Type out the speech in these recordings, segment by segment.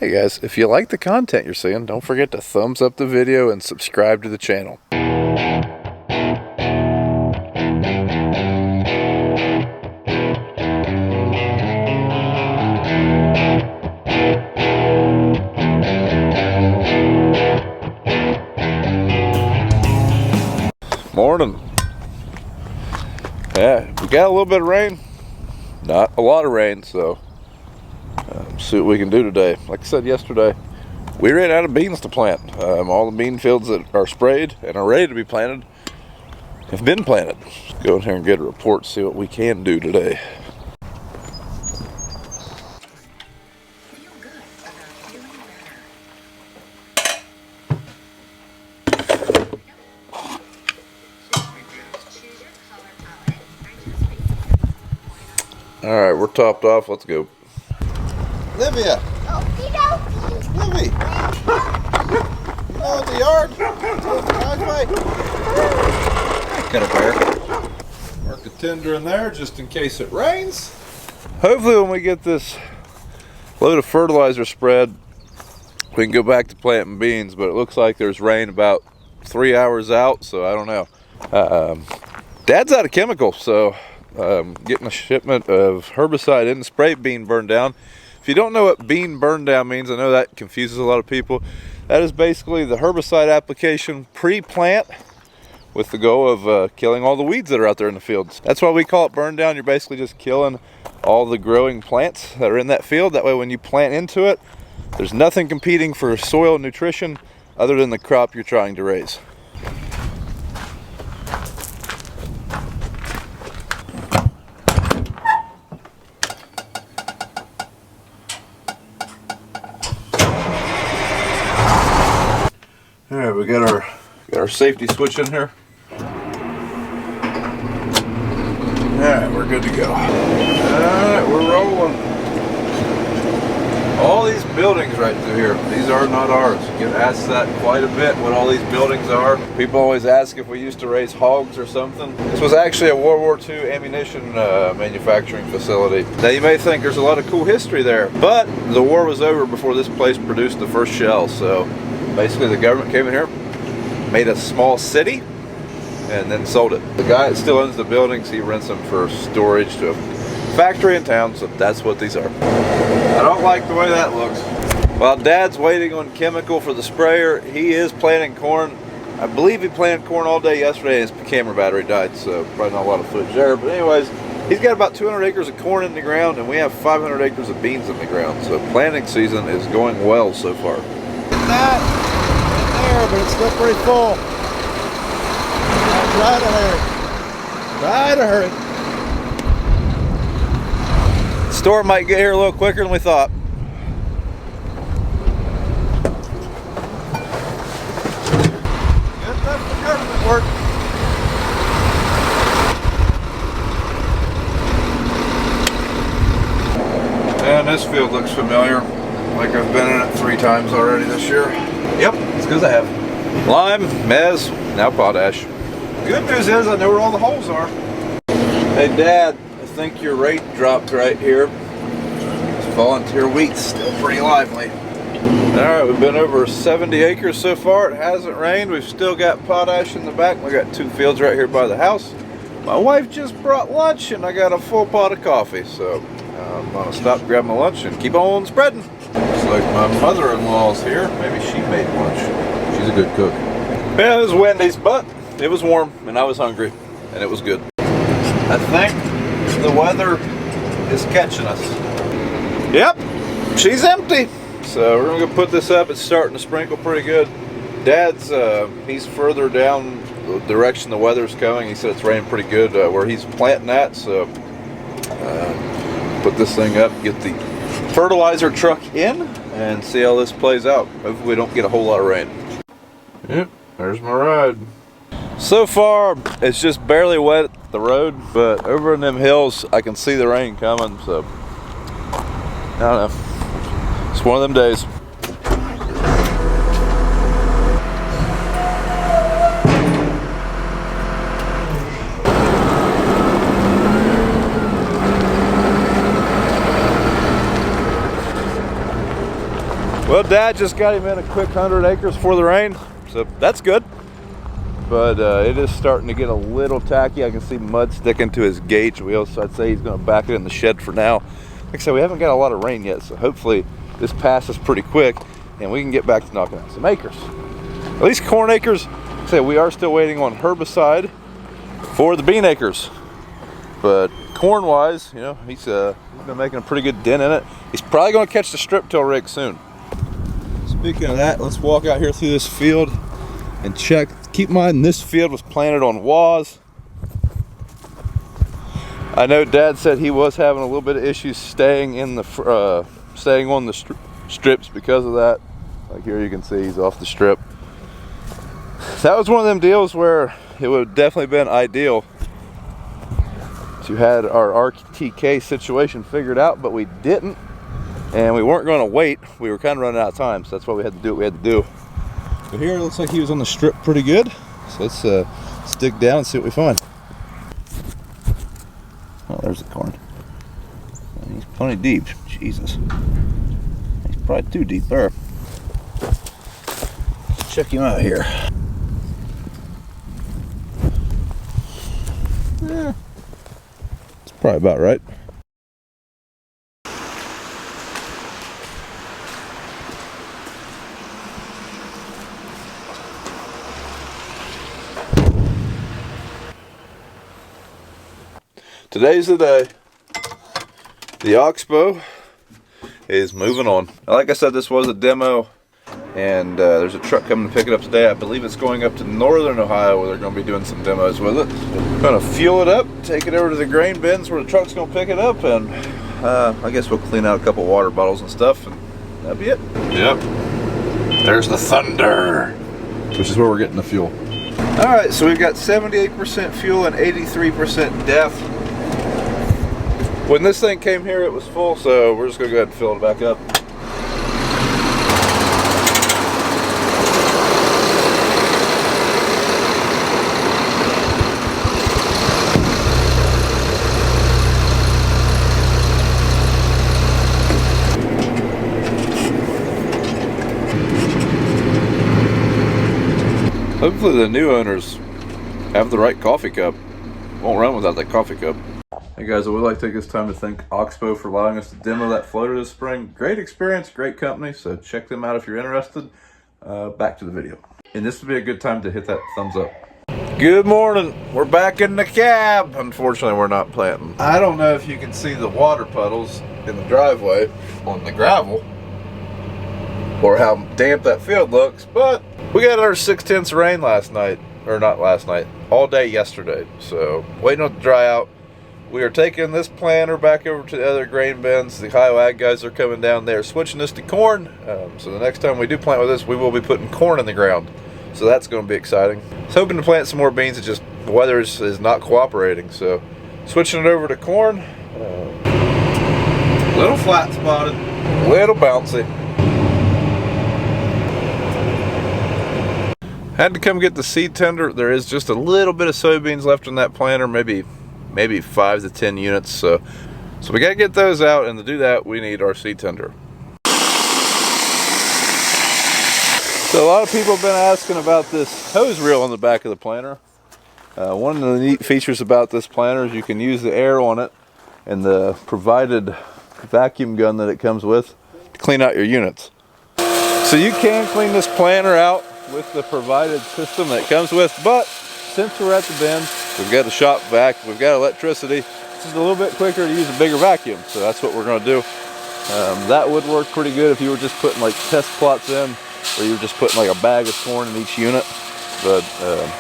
Hey guys, if you like the content you're seeing, don't forget to thumbs up the video and subscribe to the channel. Morning. Yeah, we got a little bit of rain. Not a lot of rain, so see what we can do today. Like I said yesterday, we ran out of beans to plant. All the bean fields that are sprayed and are ready to be planted have been planted. Let's go in here and get a report, see what we can do today. Alright, we're topped off. Let's go. Livia! Livy! You know the yard? The driveway? Got a bear. Mark a tender in there just in case it rains. Hopefully when we get this load of fertilizer spread, we can go back to planting beans, but it looks like there's rain about 3 hours out, so I don't know. Dad's out of chemicals, so getting a shipment of herbicide in, spray bean burn down. If you don't know what bean burn down means, I know that confuses a lot of people. That is basically the herbicide application pre-plant with the goal of killing all the weeds that are out there in the fields. That's why we call it burn down. You're basically just killing all the growing plants that are in that field. That way when you plant into it, there's nothing competing for soil nutrition other than the crop you're trying to raise. All right, we got our safety switch in here. All right, we're good to go. All right, we're rolling. All these buildings right through here, these are not ours. You get asked that quite a bit, what all these buildings are. People always ask if we used to raise hogs or something. This was actually a World War II ammunition manufacturing facility. Now you may think there's a lot of cool history there, but the war was over before this place produced the first shell. So basically the government came in here, made a small city, and then sold it. The guy that still owns the buildings, he rents them for storage to a factory in town, so that's what these are. I don't like the way that looks. While Dad's waiting on chemical for the sprayer, he is planting corn. I believe he planted corn all day yesterday and his camera battery died, so probably not a lot of footage there. But anyways, he's got about 200 acres of corn in the ground and we have 500 acres of beans in the ground. So planting season is going well so far. That there, but it's still pretty full. Try to hurry. Try to hurry. Storm might get here a little quicker than we thought. Good enough for government work. And this field looks familiar. Like I've been in it 3 times already this year. Yep, it's because I have lime, maize, now potash. Good news is I know where all the holes are. Hey Dad, I think your rate dropped right here. This volunteer wheat's still pretty lively. Alright, we've been over 70 acres so far. It hasn't rained. We've still got potash in the back. We got 2 fields right here by the house. My wife just brought lunch and I got a full pot of coffee. So I'm gonna stop, grab my lunch and keep on spreading. Looks like my mother-in-law's here. Maybe she made lunch. She's a good cook. Yeah, it was Wendy's, but it was warm and I was hungry and it was good. I think the weather is catching us. Yep, she's empty. So we're gonna go put this up. It's starting to sprinkle pretty good. Dad's, he's further down the direction the weather's coming. He said it's raining pretty good where he's planting at. So put this thing up, get the fertilizer truck in and see how this plays out. Hopefully we don't get a whole lot of rain. Yep, there's my ride. So far it's just barely wet the road, but over in them hills I can see the rain coming, so I don't know. It's one of them days. Well, Dad just got him in a quick 100 acres for the rain, so that's good. But it is starting to get a little tacky. I can see mud sticking to his gauge wheel, so I'd say he's going to back it in the shed for now. Like I said, we haven't got a lot of rain yet, so hopefully this passes pretty quick and we can get back to knocking out some acres. At least corn acres. Like I said, we are still waiting on herbicide for the bean acres. But corn-wise, you know, he's been making a pretty good dent in it. He's probably going to catch the strip till rig soon. Speaking of that, let's walk out here through this field and check. Keep in mind, this field was planted on WAS. I know Dad said he was having a little bit of issues staying in the staying on the strips because of that. Like here, you can see he's off the strip. That was one of them deals where it would have definitely been ideal to had our RTK situation figured out, but we didn't, and we weren't going to wait. We were kind of running out of time, so that's why we had to do what we had to do. But here it looks like he was on the strip pretty good, so let's dig down and see what we find. Oh, there's the corn. He's plenty deep. Jesus, he's probably too deep there. Let's check him out here. It's probably about right. Today's the day. The oxbo is moving on. Like I said, this was a demo, and there's a truck coming to pick it up today. I believe it's going up to northern Ohio where they're going to be doing some demos with it. I'm going to fuel it up, take it over to the grain bins where the truck's going to pick it up, and I guess we'll clean out a couple water bottles and stuff, and that'll be it. Yep. There's the thunder, which is where we're getting the fuel. All right, so we've got 78% fuel and 83% depth. When this thing came here, it was full, so we're just gonna go ahead and fill it back up. Hopefully the new owners have the right coffee cup. Won't run without that coffee cup. Hey guys, I would like to take this time to thank Oxbow for allowing us to demo that floater this spring. Great experience, great company, so check them out if you're interested. Back to the video. And this would be a good time to hit that thumbs up. Good morning. We're back in the cab. Unfortunately, we're not planting. I don't know if you can see the water puddles in the driveway on the gravel or how damp that field looks, but we got our 6/10 rain last night, or not last night, all day yesterday. So waiting on it to dry out. We are taking this planter back over to the other grain bins. The Ohio Ag guys are coming down there, switching this to corn. So the next time we do plant with this, we will be putting corn in the ground. So that's going to be exciting. I was hoping to plant some more beans. It's just the weather is not cooperating. So switching it over to corn. Little flat spotted, little bouncy. Had to come get the seed tender. There is just a little bit of soybeans left in that planter, maybe 5 to 10 units. So we got to get those out, and to do that, we need our seed tender. So a lot of people have been asking about this hose reel on the back of the planter. One of the neat features about this planter is you can use the air on it and the provided vacuum gun that it comes with to clean out your units. So you can clean this planter out with the provided system that it comes with, but since we're at the bins, we've got a shop vac, we've got electricity, it's just a little bit quicker to use a bigger vacuum, so that's what we're going to do. That would work pretty good if you were just putting like test plots in, or you were just putting like a bag of corn in each unit, but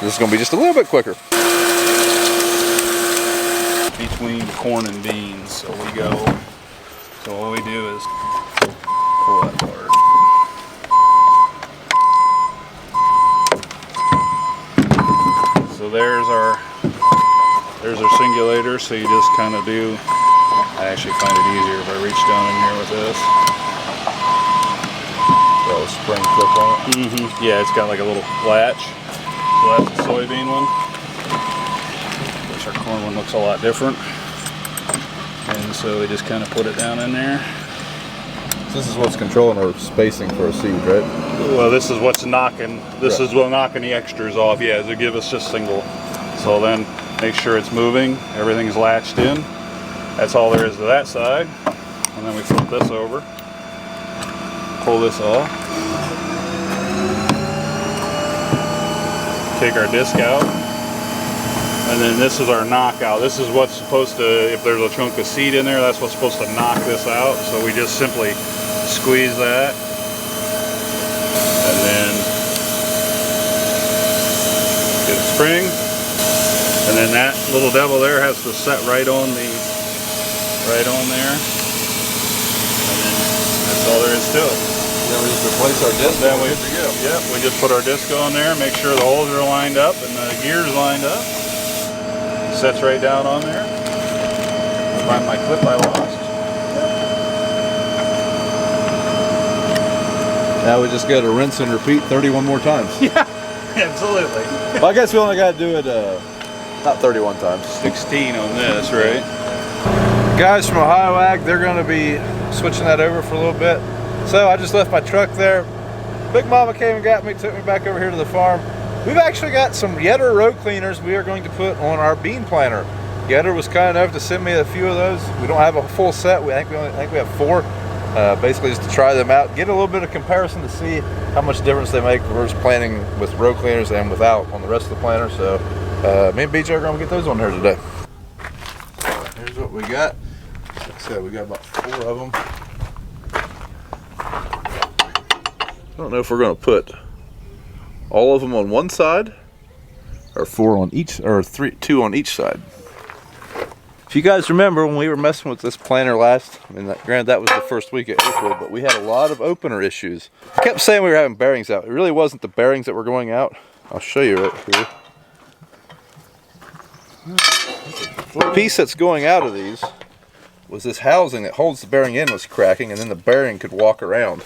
this is going to be just a little bit quicker. Between corn and beans, so what we do is pull that part. So there's our singulator, so you just kind of do, I actually find it easier if I reach down in here with this. Got a spring clip on it? Yeah, it's got like a little latch. So that's the soybean one. Of course, our corn one looks a lot different. And so we just kind of put it down in there. This is what's controlling our spacing for a seed, right? Well, this is what's knocking. This is what's knocking the extras off. Yeah, to give us just single. So then make sure it's moving. Everything's latched in. That's all there is to that side. And then we flip this over. Pull this off. Take our disc out. And then this is our knockout. This is what's supposed to, if there's a chunk of seed in there, that's what's supposed to knock this out. So we just simply squeeze that. And then get a spring. And then that little devil there has to set right on there. And then that's all there is to it. Then we just replace our disc. Then we, yep, we just put our disc on there, make sure the holes are lined up and the gears lined up. Sets right down on there. Find my clip I lost. Now we just got to rinse and repeat 31 more times. Yeah, absolutely. Well, I guess we only got to do it not 31 times. 16 on this, right? Guys from Ohio Ag, they're going to be switching that over for a little bit. So I just left my truck there. Big Mama came and got me, took me back over here to the farm. We've actually got some Yetter row cleaners we are going to put on our bean planter. Yetter was kind enough to send me a few of those. We don't have a full set. I think we have 4. Basically just to try them out, get a little bit of comparison to see how much difference they make versus planting with row cleaners and without on the rest of the planter. So me and BJ are going to get those on here today. Here's what we got. Like I said, we got about 4 of them. I don't know if we're going to put all of them on one side or 4 on each, or 2 on each side. If you guys remember when we were messing with this planter last, I mean, granted that was the first week of April, but we had a lot of opener issues. I kept saying we were having bearings out. It really wasn't the bearings that were going out. I'll show you right here. The piece that's going out of these was this housing that holds the bearing in was cracking, and then the bearing could walk around.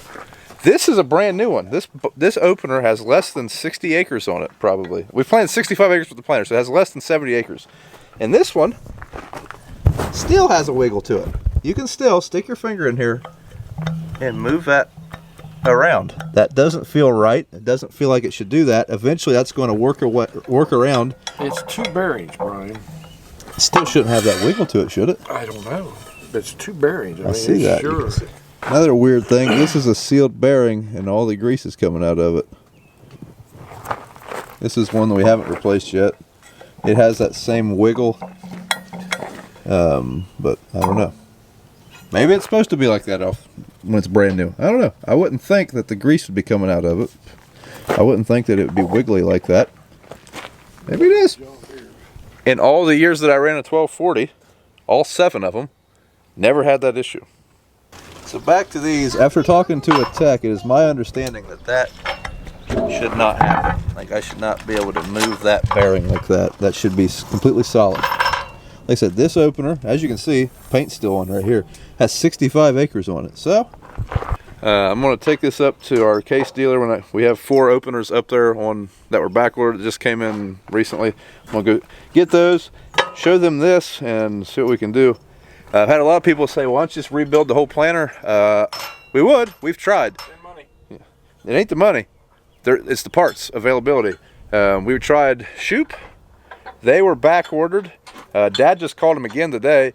This is a brand new one. This opener has less than 60 acres on it, probably. We planted 65 acres with the planter, so it has less than 70 acres. And this one still has a wiggle to it. You can still stick your finger in here and move that around. That doesn't feel right. It doesn't feel like it should do that. Eventually that's going to work around. It's 2 bearings, Brian. It still shouldn't have that wiggle to it, should it? I don't know. It's 2 bearings. I mean, see that. Sure. Another weird thing, this is a sealed bearing and all the grease is coming out of it. This is one that we haven't replaced yet. It has that same wiggle, but I don't know. Maybe it's supposed to be like that when it's brand new. I don't know. I wouldn't think that the grease would be coming out of it. I wouldn't think that it would be wiggly like that. Maybe it is. In all the years that I ran a 1240, all 7 of them, never had that issue. So back to these. After talking to a tech, it is my understanding that should not happen. Like, I should not be able to move that bearing like that. That should be completely solid. Like I said, this opener, as you can see, paint's still on right here, has 65 acres on it. So I'm going to take this up to our case dealer. We have 4 openers up there that were backordered that just came in recently. I'm going to go get those, show them this, and see what we can do. I've had a lot of people say, well, why don't you just rebuild the whole planter? We would. We've tried. Money. It ain't the money. It's the parts availability. We tried Shoop. They were back ordered. Dad just called them again today.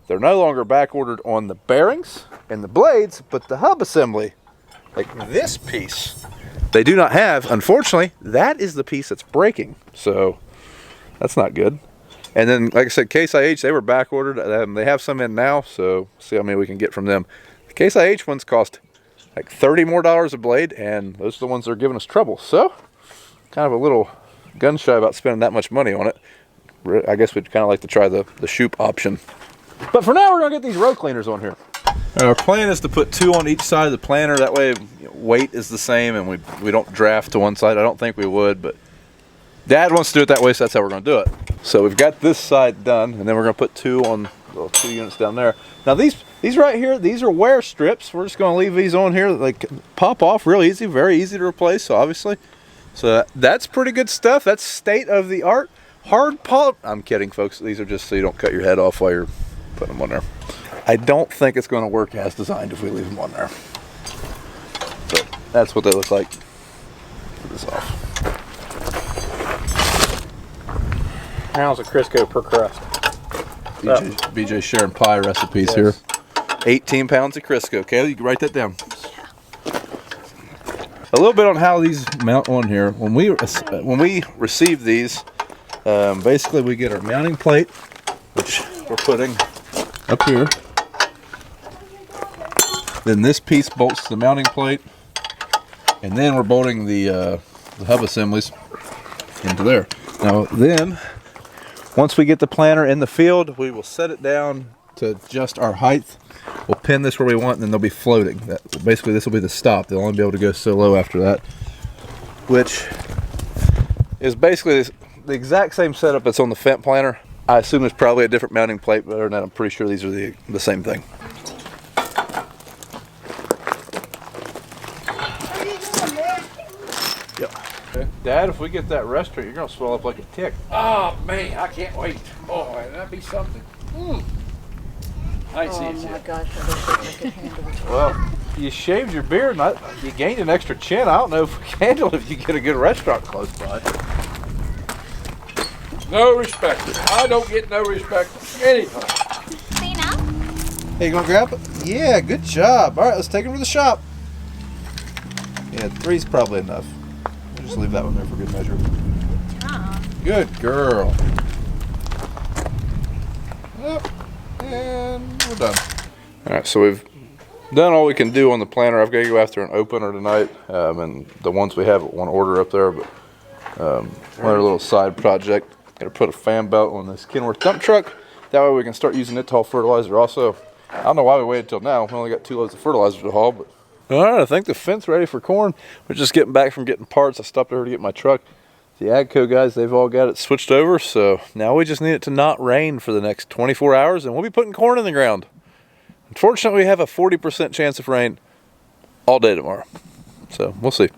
They're no longer back ordered on the bearings and the blades, but the hub assembly, like this piece, they do not have. Unfortunately, that is the piece that's breaking. So that's not good. And then, like I said, CaseIH, they were back ordered. They have some in now, so see how many we can get from them. The CaseIH ones cost like $30 more a blade, and those are the ones that are giving us trouble. So, kind of a little gun shy about spending that much money on it. I guess we'd kind of like to try the Shoop option. But for now, we're going to get these row cleaners on here. Our plan is to put 2 on each side of the planter. That way, weight is the same, and we don't draft to one side. I don't think we would, but Dad wants to do it that way, so that's how we're going to do it. So we've got this side done, and then we're going to put 2 on the 2 units down there. Now these right here, these are wear strips. We're just going to leave these on here. Like, pop off real easy, very easy to replace, obviously. So that's pretty good stuff. That's state of the art. Hard poly. I'm kidding, folks. These are just so you don't cut your head off while you're putting them on there. I don't think it's going to work as designed if we leave them on there. That's what they look like. Put this off. Pounds of Crisco per crust. BJ sharing pie recipes here. 18 pounds of Crisco. Okay, you can write that down. A little bit on how these mount on here. When we receive these, basically we get our mounting plate, which we're putting up here. Then this piece bolts to the mounting plate, and then we're bolting the hub assemblies into there. Now then, once we get the planter in the field, we will set it down to adjust our height. We'll pin this where we want, and then they'll be floating. Basically, this will be the stop. They'll only be able to go so low after that, which is basically the exact same setup that's on the Fendt planter. I assume there's probably a different mounting plate, but other than that, I'm pretty sure these are the same thing. Dad, if we get that restaurant, you're gonna swell up like a tick. Oh man, I can't wait. Boy, that'd be something. I see it Oh my yet. gosh, I wish I could handle it. Well, you shaved your beard, and you gained an extra chin. I don't know if we can handle it if you get a good restaurant close by. No respect. I don't get no respect from anybody. See now? Hey, you gonna grab it? Yeah, good job. All right, let's take him to the shop. Yeah, 3's probably enough. We'll just leave that one there for good measure. Good girl. Yep. And we're done. All right, so we've done all we can do on the planter. I've got to go after an opener tonight, and the ones we have on order up there. But another little side project. Got to put a fan belt on this Kenworth dump truck. That way we can start using it to haul fertilizer. Also, I don't know why we waited till now. We only got 2 loads of fertilizer to haul. But all right, I think the Fendt's ready for corn. We're just getting back from getting parts. I stopped over to get my truck. The AGCO guys, they've all got it switched over, so now we just need it to not rain for the next 24 hours, and we'll be putting corn in the ground. Unfortunately, we have a 40% chance of rain all day tomorrow, so we'll see.